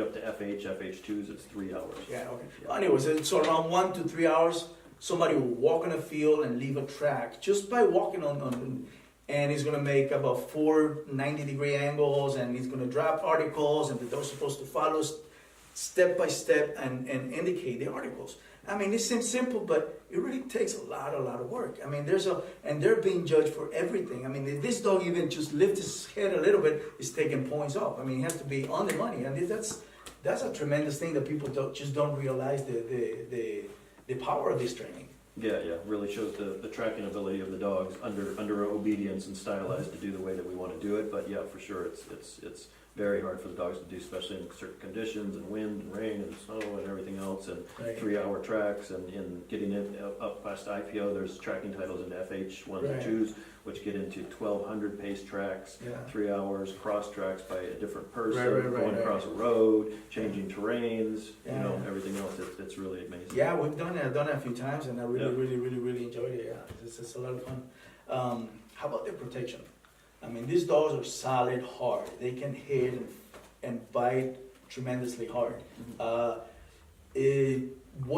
up to FH2s, it's 3 hours. Yeah, okay. Yeah. Anyways, so around 1 to 3 hours, somebody will walk on a field and leave a track just by walking on and he's gonna make about 4 90-degree angles, and he's gonna drop articles, and the dog's supposed to follow step by step and indicate the articles. I mean, it seems simple, but it really takes a lot of work. I mean, and they're being judged for everything. I mean, if this dog even just lifts his head a little bit, it's taking points off. I mean, he has to be on the money, and that's a tremendous thing that people don't realize the power of this training. Yeah, really shows the tracking ability of the dogs under obedience and stylized to do the way that we want to do it. But yeah, for sure, it's very hard for the dogs to do, especially in certain conditions and wind and rain and snow and everything else, and Right. 3-hour tracks and getting it up past IPO. There's tracking titles into FH1s and Right. 2s, which get into 1200 pace tracks, Yeah. 3 hours, cross tracks by a different person, Right, going across a road, changing terrains, Yeah. everything else. It's really amazing. Yeah, we've done it. I've done it a few times, and I really, Yeah. really enjoyed it. Yeah, it's a lot of fun. How about the protection? I mean, these dogs are solid hard. They can hit and bite tremendously hard. What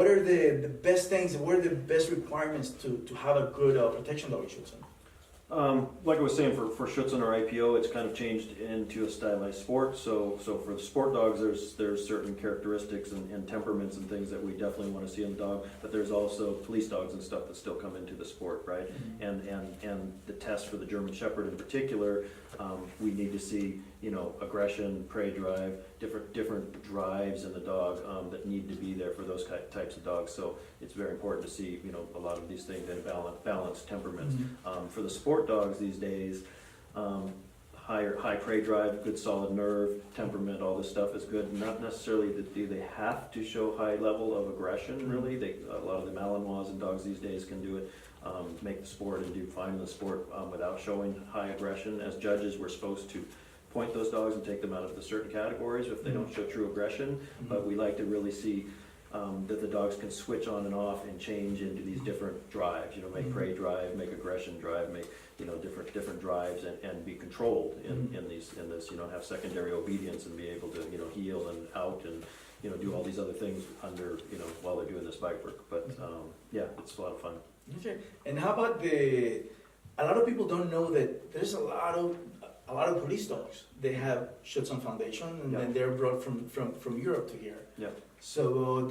are the best things? What are the best requirements to have a good protection dog in Schutzhund? Like I was saying, for Schutzhund or IPO, it's kind of changed into a stylized sport. So for the sport dogs, there's certain characteristics and temperaments and things that we definitely want to see in the dog. But there's also police dogs and stuff that still come into the sport, right? Mm-hmm. And the test for the German Shepherd in particular, we need to see aggression, prey drive, different drives in the dog that need to be there for those types of dogs. So it's very important to see a lot of these things in balanced temperaments. Mm-hmm. For the sport dogs these days, high prey drive, good solid nerve, temperament, all this stuff is good. Not necessarily do they have to show high level of aggression, really. A lot of the Malinois and dogs these days can do it, make the sport and do fine in the sport without showing high aggression. As judges, we're supposed to point those dogs and take them out of the certain categories if they don't show true aggression, but we like to really see that the dogs can switch on and off and change into these different drives, make prey drive, make aggression drive, make different drives, and be controlled in this, have secondary obedience and be able to heel and out and do all these other things under while they're doing this bike work. But yeah, it's a lot of fun. Okay. And how about a lot of people don't know that there's a lot of police dogs. They have Schutzhund Foundation, and they're brought from Europe to here. Yeah. So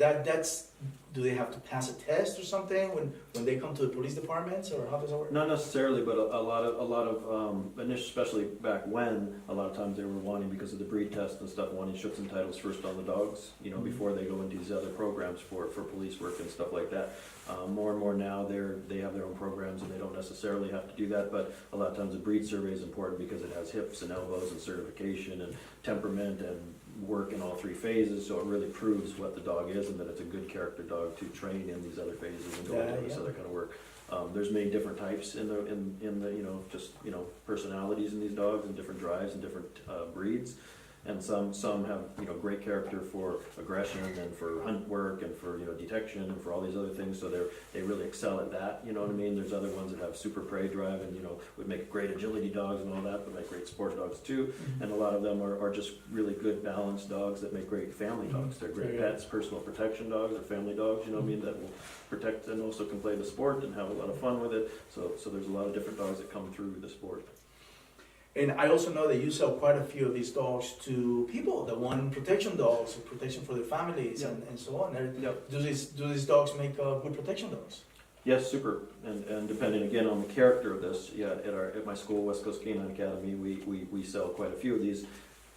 do they have to pass a test or something when they come to the police departments, or how does that work? Not necessarily, but a lot of especially back when, a lot of times they were wanting, because of the breed test and stuff, wanting Schutzhund titles first on the dogs, before they go into these other programs for police work and stuff like that. More and more now they have their own programs and they don't necessarily have to do that, but a lot of times the breed survey is important because it has hips and elbows and certification and temperament and work in all 3 phases, so it really proves what the dog is and that it's a good character dog to train in these other phases and go into this other kind of work. There's many different types in the personalities in these dogs and different drives and different breeds. And some have great character for aggression and for hunt work and for detection and for all these other things. So they really excel at that. You know what I mean? There's other ones that have super prey drive and would make great agility dogs and all that, but make great sport dogs too. And a lot of them are just really good balanced dogs that make great family dogs. They're great pets, personal protection dogs or family dogs. That will protect and also can play the sport and have a lot of fun with it. So there's a lot of different dogs that come through the sport. And I also know that you sell quite a few of these dogs to people that want protection dogs, protection for their families, and so on. Do these dogs make good protection dogs? Yes, super. And depending again on the character of this, at my school, West Coast Canine Academy, we sell quite a few of these.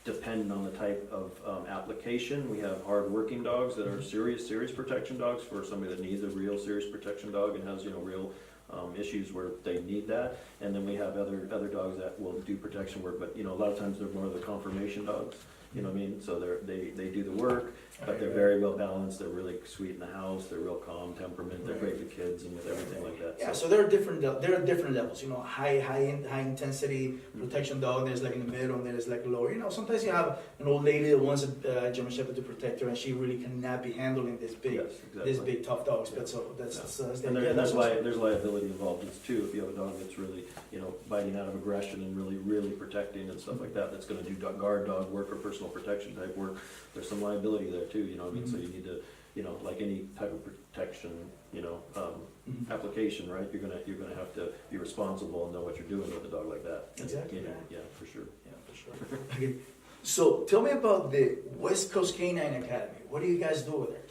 Depending on the type of application, we have hard working dogs that are serious protection dogs for somebody that needs a real serious protection dog and has real issues where they need that, and then we have other dogs that will do protection work, but a lot of times they're more of the conformation dogs, so they do the work, but they're very very well balanced. They're really sweet in the house. They're real calm temperament. They're great with kids and with everything like that. Yeah, so there are different levels. You know, high intensity protection dog. There's like in the middle, and there's like lower. You know, sometimes you have an old lady that wants a German Shepherd to protect her, and she really cannot be handling this big, this big tough dogs. But so that's there's liability involved too. If you have a dog that's really, you know, biting out of aggression and really protecting and stuff like that, that's going to do guard dog work or personal protection type work. There's some liability there too. You know what I mean? So you need to, you know, like any type of protection, you know, application, right? You're gonna have to be responsible and know what you're doing with a dog like that. Exactly. Yeah, for sure. Yeah, for sure. Okay. So tell me about the West Coast Canine Academy. What do you guys do with it?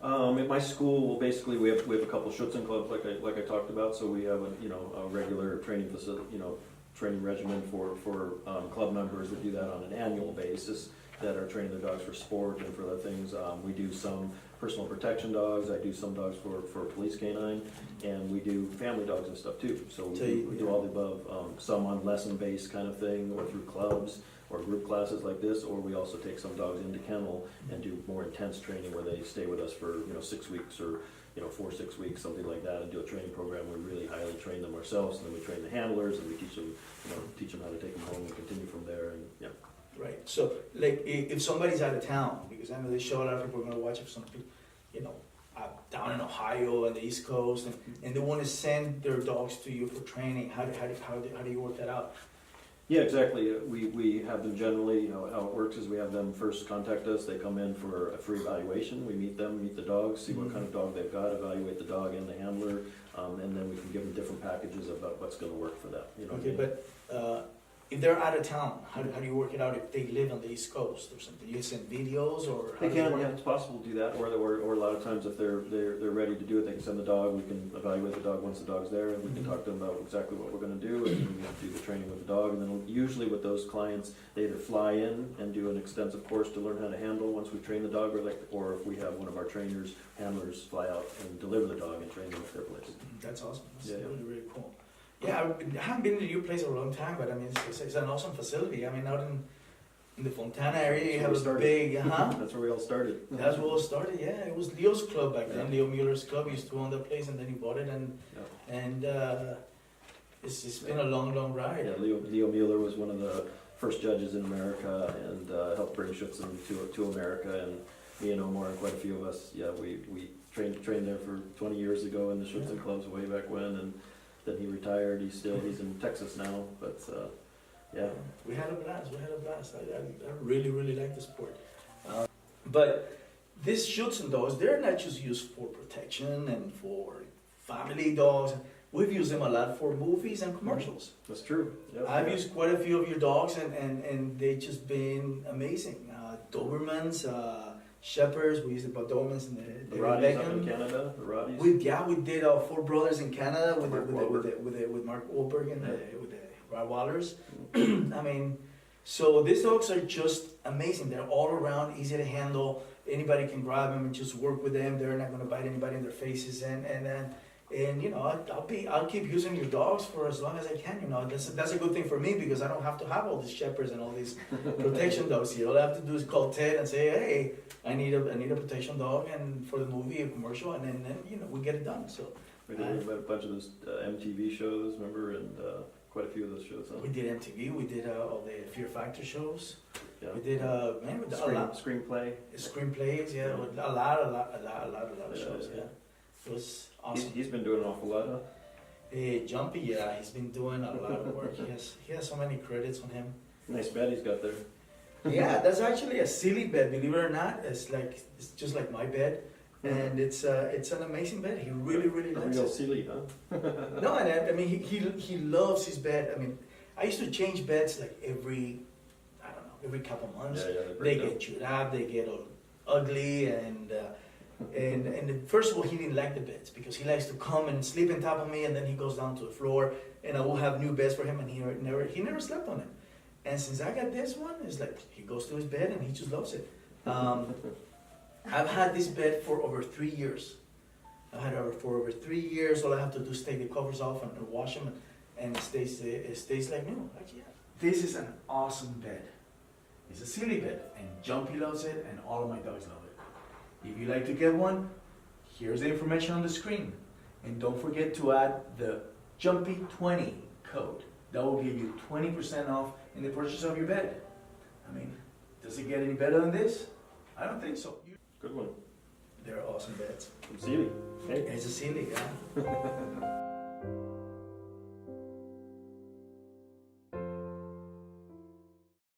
At my school, well, basically we have a couple Schutzhund clubs, like I talked about. So we have a regular training facility, training regimen for club members that do that on an annual basis, that are training their dogs for sport and for other things. We do some personal protection dogs. I do some dogs for police canine, and we do family dogs and stuff too. So we do all the above. Some on lesson-based kind of thing, or through clubs or group classes like this, or we also take some dogs into kennel and do more intense training where they stay with us for 6 weeks or 4 6 weeks, something like that, and do a training program. We really highly train them ourselves, and then we train the handlers, and we teach them how to take them home and continue from there. And yeah. Right. So, like, if somebody's out of town, because I know they show a lot of people are going to watch if something, down in Ohio and the East Coast, and they want to send their dogs to you for training. How do you work that out? Yeah, exactly. We have them generally, how it works is we have them first contact us. They come in for a free evaluation. We meet them, meet the dog, see what kind of dog they've got, evaluate the dog and the handler, and then we can give them different packages about what's going to work for them. Okay, but if they're out of town, how do you work it out if they live on the East Coast or something? You send videos or they can, yeah, it's possible to do that. Or a lot of times if they're ready to do it, they can send the dog. We can evaluate the dog once the dog's there, and we can talk to them about exactly what we're going to do, and then we have to do the training with the dog. And then usually with those clients, they either fly in and do an extensive course to learn how to handle once we've trained the dog, or if we have one of our trainers, handlers, fly out and deliver the dog and train them at their place. That's awesome. That's really, really cool. Yeah, I haven't been to your place in a long time, but I mean, it's an awesome facility. I mean, out in the Fontana area, you have a big, That's where we all started. That's where we all started, yeah. It was Leo's club back then. Leo Mueller's club. He used to own that place, and then he bought it, and it's been a long, long ride. Yeah, Leo Mueller was one of the first judges in America, and helped bring Schutzhund to America, and me and Omar and quite a few of us, we trained there for 20 years ago in the Schutzhund clubs way back when, and then he retired. He's in Texas now, but yeah. We had a blast. I really, really like the sport. But these Schutzhund dogs, they're not just used for protection and for family dogs. We've used them a lot for movies and commercials. That's true. Yep. I've used quite a few of your dogs, and they've just been amazing. Dobermans, Shepherds, we used about Dobermans in the Rotties up in Canada. The Rotties. We did Four Brothers in Canada with Mark Wahlberg and with the Rottweilers. I mean, so these dogs are just amazing. They're all around, easy to handle. Anybody can grab them and just work with them. They're not going to bite anybody in their faces, and I'll keep using your dogs for as long as I can. That's a good thing for me, because I don't have to have all these Shepherds and all these protection dogs here. All I have to do is call Ted and say, hey, I need a protection dog, and for the movie, a commercial, and then we get it done. So we did a bunch of those MTV shows, remember, and quite a few of those shows. Huh? We did MTV. We did all the Fear Factor shows. Yeah. We did a lot screenplays. Screenplays, yeah. With a lot of shows. Yeah. It was awesome. He's been doing an awful lot, huh? Jumpy, yeah, he's been doing a lot of work. He has so many credits on him. Nice bed he's got there. Yeah, that's actually a silly bed, believe it or not. It's just like my bed, and it's an amazing bed. He really likes real it. silly, huh? No, and I mean he loves his bed. I mean, I used to change beds like every couple months. Yeah, they get chewed up, they get all ugly, and first of all, he didn't like the beds because he likes to come and sleep on top of me, and then he goes down to the floor, and I will have new beds for him, and he never slept on it. And since I got this one, it's like he goes to his bed and he just loves it. I've had this bed for over 3 years. I've had it for over 3 years. All I have to do is take the covers off and wash them, and it stays like new. This is an awesome bed. It's a silly bed, and Jumpy loves it, and all of my dogs love it. If you like to get one, here's the information on the screen. And don't forget to add the Jumpy20 code. That will give you 20% off in the purchase of your bed. I mean, does it get any better than this? I don't think so. Good one. They're awesome beds. From Sealy. Hey. It's a Sealy, yeah.